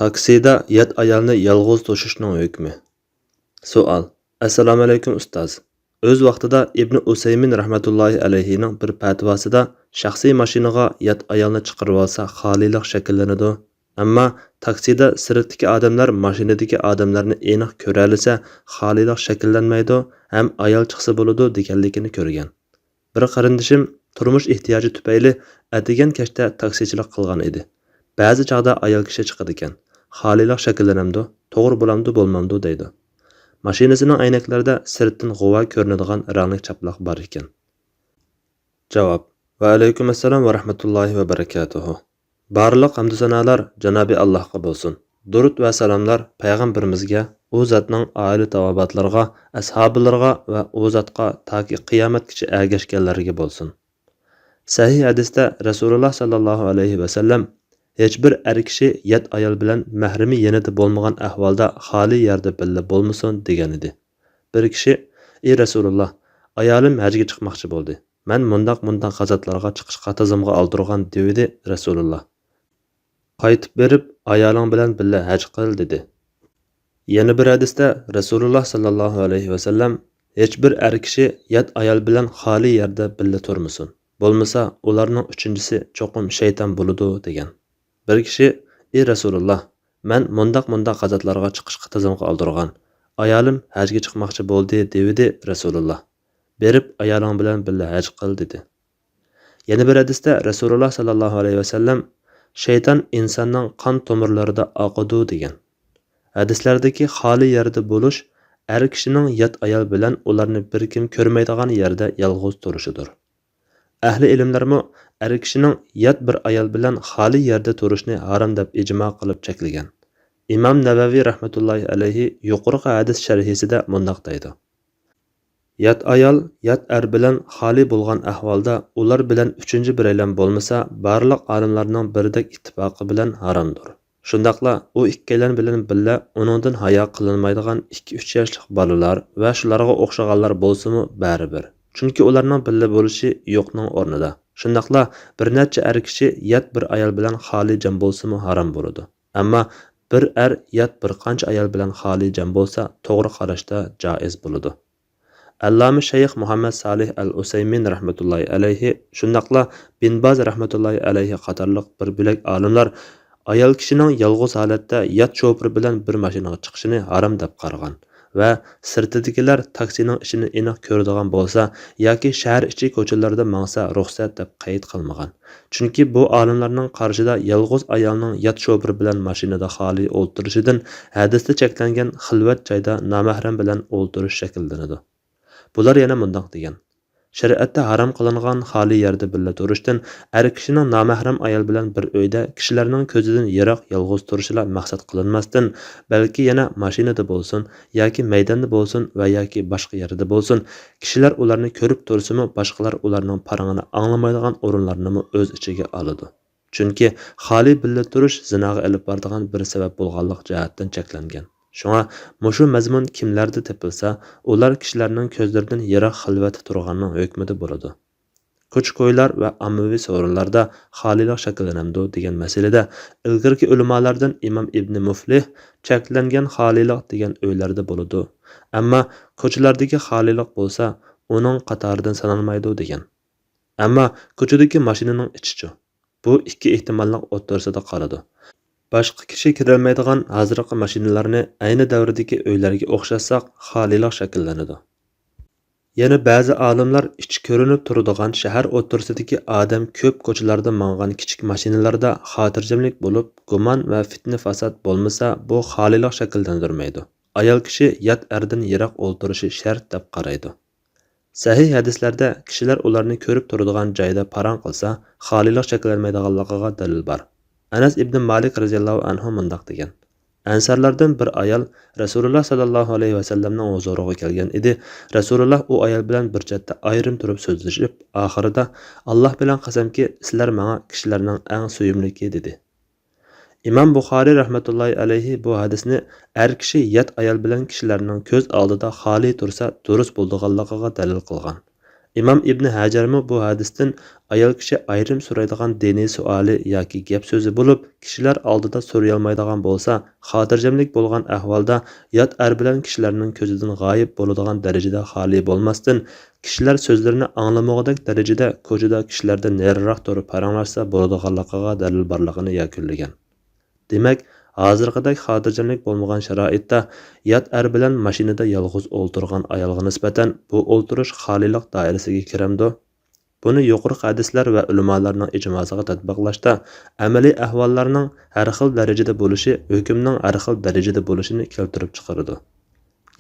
Taksida yat ayolni yolg'iz to'shishning hukmi. Savol. Assalomu alaykum ustoz. O'z vaqtida Ibn Usaymin rahmatullohi alayhining bir fatvosida shaxsiy mashinaga yat ayolni chiqarib olsa xolilik shakllanadi. Ammo taksida sirtdagi odamlar mashinadagi odamlarni aniq ko'ra olsa xolilik shakllanmaydi, ham ayol chiqsa bo'ladi deganligini ko'rgan. Bir qarindishim turmush ehtiyoji tufayli atigan kashda taksichilik qilgan edi. Ba'zi chaqda ayol kishi chiqadi ekan. Xolilik shakllanamdi, to'g'ri bo'lamdi, bo'lmamdi deydi. Mashinasining aynaklarida sirtdan g'uva ko'rinadigan rangli chaploq bor ekan. Javob. Va alaykum assalom va rahmatullohi va barakatuhu. Barliq hamd sanolar Janobi Allohga bo'lsin. Durud va salomlar payg'ambarimizga, u zotning oila tavobatlarga, ashablariga va u zotga toki qiyomatgacha ergashganlarga bo'lsin. Sahih hadisda Rasululloh sallallohu alayhi va sallam hech bir er kishi yat ayol bilan mahrimi yanida bo'lmagan ahvolda xoli yerda billa bo'lmasin degan edi. Bir kishi: "Ey Rasululloh, ayolim hajga chiqmoqchi bo'ldi. Men mundaq g'azotlarga chiqishga tizimga oldirgan" dedi Rasululloh. Qaytib berib, ayoling bilan billa haj qil dedi. Yana bir hadisda Rasululloh sallallohu alayhi va sallam hech bir er kishi yat ayol bilan xoli yerda billa turmasin. Bo'lmasa, ularning uchinchisi cho'qim shayton bo'ladi degan. Bir kishi: "Ey Rasululloh, men mundaq g'azotlarga chiqishga tizimga oldirgan. Ayolim hajga chiqmoqchi bo'ldi" dedi Rasululloh. "Berib ayoling bilan billa haj qil" dedi. Yana bir hadisda Rasululloh sallallohu alayhi va sallam shayton insonning qon tomirlarida oqadi degan. Hadislardagi xoli yerda bo'lish er kishining yat ayol bilan ularni bir kim ko'rmaydigan yerda yolg'iz turishidir. Ahli ilmlarmi er kishining yat bir ayol bilan xoli yerda turishni harom deb ijmo qilib cheklagan. Imom Navaviy rahmatullohi alayhi yuqorqi hadis sharhisida mundaq deydi: Yat ayol yat er bilan xoli bo'lgan ahvolda ular bilan uchinchi biraylam bo'lmasa, barliq olimlarning birdek ittifoqi bilan haromdir. Shundaqla u ikkalan bilan billa uningdan hayo qilinmaydigan 2-3 yoshlik bolalar va shularga o'xshaganlar bo'lsa-mu baribir. Chunki ularning billa bo'lishi yo'qning o'rnida. Shundaqla bir necha er kishi yat bir ayol bilan xoli jam bo'lsa-mu harom bo'ladi. Ammo bir er yat bir qancha ayol bilan xoli jam bo'lsa, to'g'ri qarashda joiz bo'ladi. Allama Shayx Muhammad Salih al-Usaymin rahmatullohi alayhi, shundaqla Bin Baz rahmatullohi alayhi qatorliq bir bo'lak olimlar ayol kishining yolg'iz holatda yat chopir bilan bir mashinaga chiqishini harom deb qaragan va sirtidagilar taksining ishini aniq ko'radigan bo'lsa yoki shahar ichi ko'chalarda mangsa ruxsat deb qayd qilmagan. Chunki bu olimlarning qarshida yolg'iz ayolning yat chopir bilan mashinada xoli o'ltirishidan hadisda cheklangan xilvat joyda nomahram bilan o'ltirish shakllanadi. Bular yana mundaq degan: Shariatda harom qilingan xoli yerda billa turishdan er kishining nomahram ayol bilan bir uyda kishilarning ko'zidan yiroq yolg'iz turishila maqsad qilinmasdan, balki yana mashinada bo'lsin yoki maydonda bo'lsin va yoki boshqa yerda bo'lsin, kishilar ularni ko'rib tursa-mu, boshqalar ularning parangini anglamaydigan o'rinlarni o'z ichiga oladi. Chunki xoli billa turish zinoga olib boradigan bir sabab bo'lganlik jihatdan cheklangan. Shunga mushu mazmun kimlarda tepilsa, ular kishilarning ko'zlaridan yiroq xilvat turganning hukmida bo'ladi. Ko'ch-ko'ylar va ommaviy so'rinlarda xolilik shakllanamdi degan masalada ilgirki ulamolardan Imom Ibn Muflih cheklangan xolilik degan o'ylarda bo'ladi. Ammo ko'chalardagi xolilik bo'lsa, uning qatoridan sanalmaydi degan. Ammo ko'chadagi mashinaning ichichi. Bu ikki ehtimolning o'rtasida qoladi. Boshqa kishi kirolmaydigan hozirgi mashinalarni ayni davrdagi uylarga o'xshatsak, xolilik shakllanadi. Yana ba'zi olimlar ichi ko'rinib turadigan shahar o'rtasidagi odam ko'p ko'chalarda mang'an kichik mashinalarda xotirjamlik bo'lib, gumon va fitna fasod bo'lmasa, bu xolilik shakllantirmaydi. Ayol kishi yat erdan yiroq o'ltirishi shart deb qaraydi. Sahih hadislarda kishilar ularni ko'rib turadigan joyda parang qilsa, xolilik shakllanmaydiganligiga dalil bor. Anas ibn Malik radhiyallohu anhu mundaq degan: Ansarlardan bir ayol Rasululloh sallallohu alayhi va sallamning huzuriga kelgan edi. Rasululloh u ayol bilan bir chetda ayrim turib so'zlashib, oxirida Alloh bilan qasamki, sizlar menga kishilarning eng suyumlisi dedi. Imom Buxoriy rahmatullohi alayhi bu hadisni er kishi yat ayol bilan kishilarning ko'z oldida xoli tursa, durust bo'lganligiga dalil qilgan. İmam İbn Hajarmı bu hadisdən ayol kishi ayrim so'raydigan diniy suoli yoki gap so'zi bo'lib, kishilar oldida so'rayolmaydigan bo'lsa, xotirjamlik bo'lgan ahvolda yot er bilan kishilarning ko'zidan g'oyib bo'ladigan darajada xoli bo'lmasdan, kishilar so'zlarini anglamog'idek darajada ko'chada kishilardan nariroq turib paranglashsa bo'ladiganligiga dalil borligini yakunlagan. Demak, hozirgidek xotirjamlik bo'lmagan sharoitda yot er bilan mashinada yolg'iz o'ltirgan ayolga nisbatan bu o'ltirish xolilik doirasiga kiramdi. Buni yuqori hadislar va ulamolarning ijmosiga tatbiqlashda amaliy ahvollarning har xil darajada bo'lishi hukmning har xil darajada bo'lishini keltirib chiqaradi.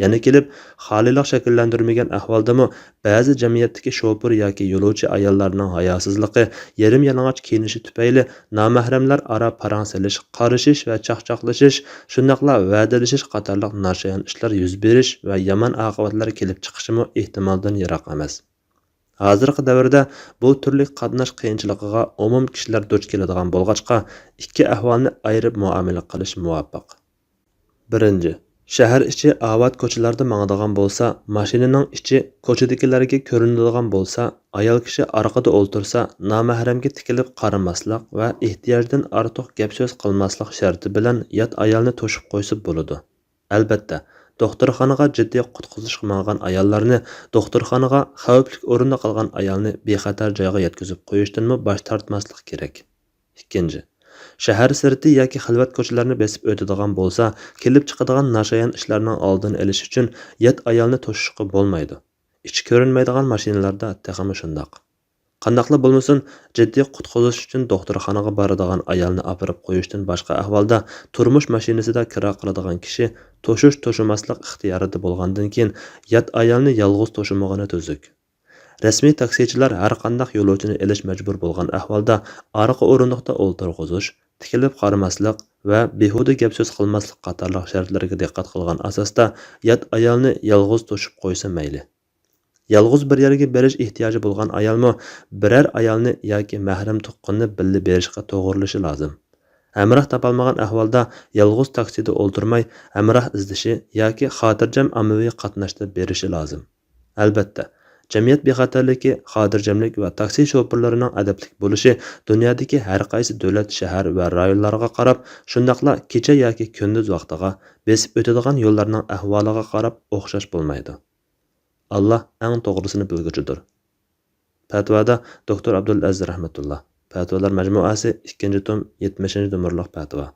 Yana kelib, xolilik shakllantirmagan ahvoldami ba'zi jamiyatdagi shofir yoki yo'lovchi ayollarning hayosizligi, yarim yalang'och kiyinishi tufayli nomahramlar aro parang silish, qarishish va chaqchaqlashish, shundaqla va'dalashish qatorliq noshayan ishlar yuz berish va yomon oqibatlar kelib chiqishimi ehtimoldan yiroq emas. Hozirgi davrda bu turli qatnash qiyinchiligiga umum kishilar duch keladigan bo'lg'achqa, ikki ahvolni ayirib muomala qilish muvofiq. Birinchi, shahar ichi avod ko'chalarda mangadigan bo'lsa, mashinaning ichi ko'chadagilarga ko'rinadigan bo'lsa, ayol kishi orqada o'ltirsa, nomahramga tikilib qaramaslik va ehtiyojdan ortiq gap so'z qilmaslik sharti bilan yot ayolni to'shib qo'ysa bo'ladi. Albatta, doktorxonaga jiddiy qutqizishga mangan ayollarni, doktorxonaga xavfli o'rinda qolgan ayolni bexatar joyga yetkazib qo'yishdanmi bosh tortmaslik kerak. Ikkinchi, shahar sirti yoki xilvat ko'chalarni besib o'tadigan bo'lsa, kelib chiqadigan noshayan ishlarning oldini olish uchun yot ayolni to'shishga bo'lmaydi. Ichi ko'rinmaydigan mashinalarda texmi shundoq. Qandaqla bo'lmasin, jiddiy qutqizish uchun doktorxonaga boradigan ayolni olib qo'yishdan boshqa ahvolda turmush mashinasida kira qiladigan kishi to'shish-to'shimaslik ixtiyorida bo'lgandan keyin yot ayolni yolg'iz to'shimog'ini tuzuk. Rasmiy taksichilar har qanday yo'lovchini elish majbur bo'lgan ahvolda orqa o'rindiqda o'ltirg'izish, tikilib qaramaslik va behuda gap so'z qilmaslik qatorliq shartlarga diqqat qilgan asosda yot ayolni yolg'iz to'shib qo'ysa mayli. Yolg'iz bir yerga berish ehtiyoji bo'lgan ayolmi biror ayolni yoki mahram tuqqanni birga berishga to'g'rilishi lozim. Hamroh topolmagan ahvolda yolg'iz taksida o'ltirmay, hamroh izdishi yoki xotirjam ommaviy qatnashda berishi lozim. Albatta, jamiyat bexatarligi, xotirjamlik va taksi shofirlarining adablik bo'lishi dunyodagi har qaysi davlat, shahar va rayonlarga qarab, shundaqla kecha yoki kunduz vaqtiga besib o'tadigan yo'llarning ahvoliga qarab o'xshash bo'lmaydi. Allah eng to'g'risini bilguchidir. Fatvoda Dr. Abdul Aziz rahmatullah. Fatvolar majmuasi 2-tom 70-numurliq fatvo.